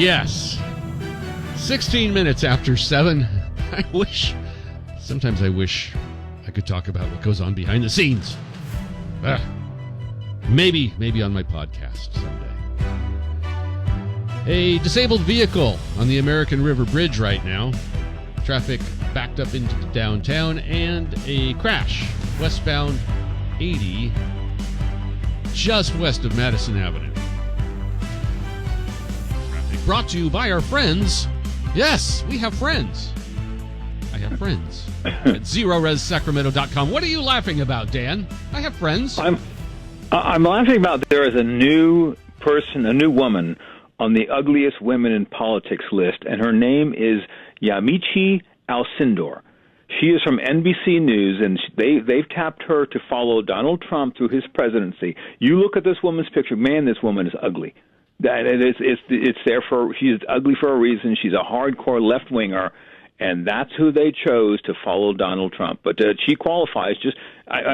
Yes. 16 minutes after 7. Sometimes I wish I could talk about what goes on behind the scenes. Maybe on my podcast someday. A disabled vehicle on the American River Bridge right now. Traffic backed up into the downtown, and a crash westbound 80 just west of Madison Avenue. Traffic brought to you by our friends. Yes, we have friends. I have friends at ZeroResSacramento.com. What are you laughing about, Dan? I have friends. I'm laughing about there is a new person, a new woman on the ugliest women in politics list, and her name is Yamiche Alcindor. She is from NBC News, and they've tapped her to follow Donald Trump through his presidency. You look at this woman's picture, man, this woman is ugly. It's there for, she's ugly for a reason. She's a hardcore left-winger, and that's who they chose to follow Donald Trump. But she qualifies.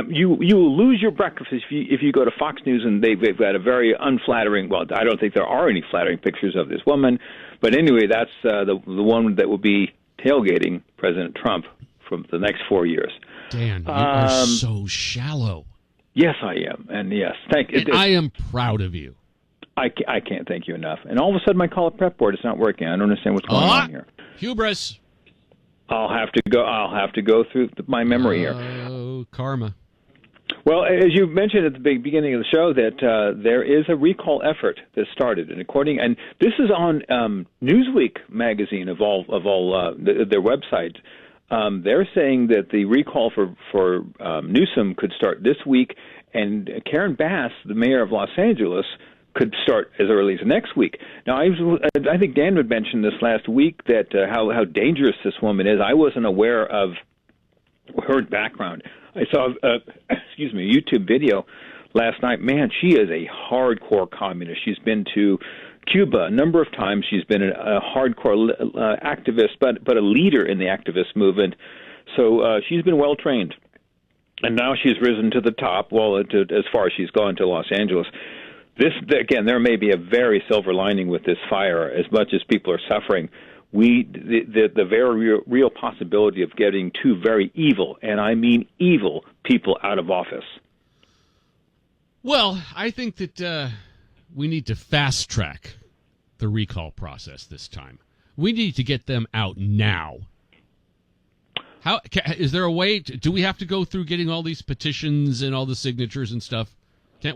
You will lose your breakfast if you go to Fox News, and they've got a very unflattering. Well, I don't think there are any flattering pictures of this woman. But anyway, that's the one that will be tailgating President Trump for the next 4 years. Dan, you are so shallow. Yes, I am, and yes, thank you. I am proud of you. I can't thank you enough. And all of a sudden, my call-up prep board is not working. I don't understand what's going on here. Hubris. I'll have to go through my memory here. Oh, karma. Well, as you mentioned at the beginning of the show, that there is a recall effort that started, and this is on Newsweek magazine of all their websites. They're saying that the recall for Newsom could start this week, and Karen Bass, the mayor of Los Angeles, could start as early as next week. Now, I think Dan had mentioned this last week that how dangerous this woman is. I wasn't aware of her background. I saw a YouTube video last night. Man, she is a hardcore communist. She's been to Cuba a number of times. She's been a hardcore activist, but a leader in the activist movement. So she's been well trained, and now she's risen to the top. Well, as far as she's gone to Los Angeles. This, again, there may be a very silver lining with this fire. As much as people are suffering, the very real possibility of getting two very evil, and I mean evil, people out of office. Well, I think that we need to fast track the recall process this time. We need to get them out now. Is there a way? Do we have to go through getting all these petitions and all the signatures and stuff? I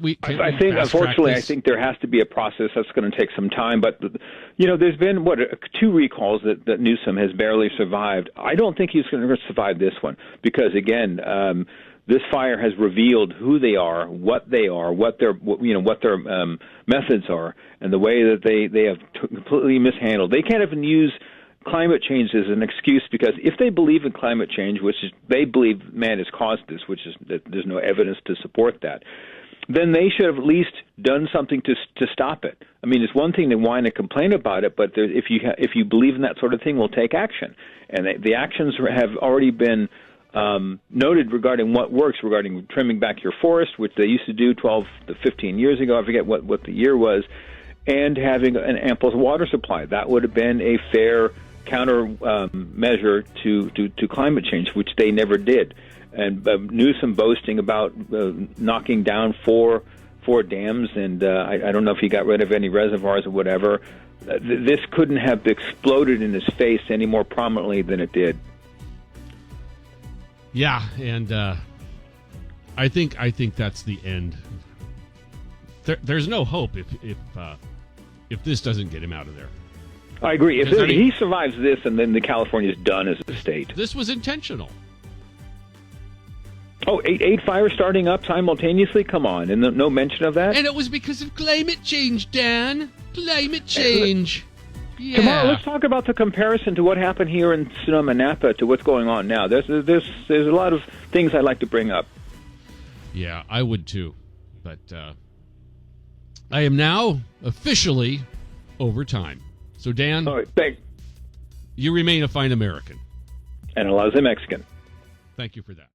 think, unfortunately, I think there has to be a process that's going to take some time. But, there's been, 2 recalls that Newsom has barely survived. I don't think he's going to survive this one because, again, this fire has revealed who they are, what their methods are, and the way that they have completely mishandled. They can't even use climate change as an excuse because if they believe in climate change, which is they believe man has caused this, which is that there's no evidence to support that, then they should have at least done something to stop it. I mean, it's one thing to whine and complain about it, but if you believe in that sort of thing, we'll take action. And the actions have already been noted regarding what works, regarding trimming back your forest, which they used to do 12 to 15 years ago. I forget what the year was, and having an ample water supply. That would have been a fair counter measure to climate change, which they never did. And Newsom boasting about knocking down four dams, and I don't know if he got rid of any reservoirs or whatever. This couldn't have exploded in his face any more prominently than it did. Yeah, and I think that's the end. There's no hope if this doesn't get him out of there. I agree. If he survives this, and then California is done as a state. This was intentional. Oh, eight fires starting up simultaneously? Come on. And no mention of that? And it was because of climate change, Dan. Climate change. Yeah. Tomorrow, let's talk about the comparison to what happened here in Sonoma, Napa to what's going on now. There's a lot of things I'd like to bring up. Yeah, I would too. But I am now officially over time. So, Dan, all right, thanks. You remain a fine American. And a lousy Mexican. Thank you for that.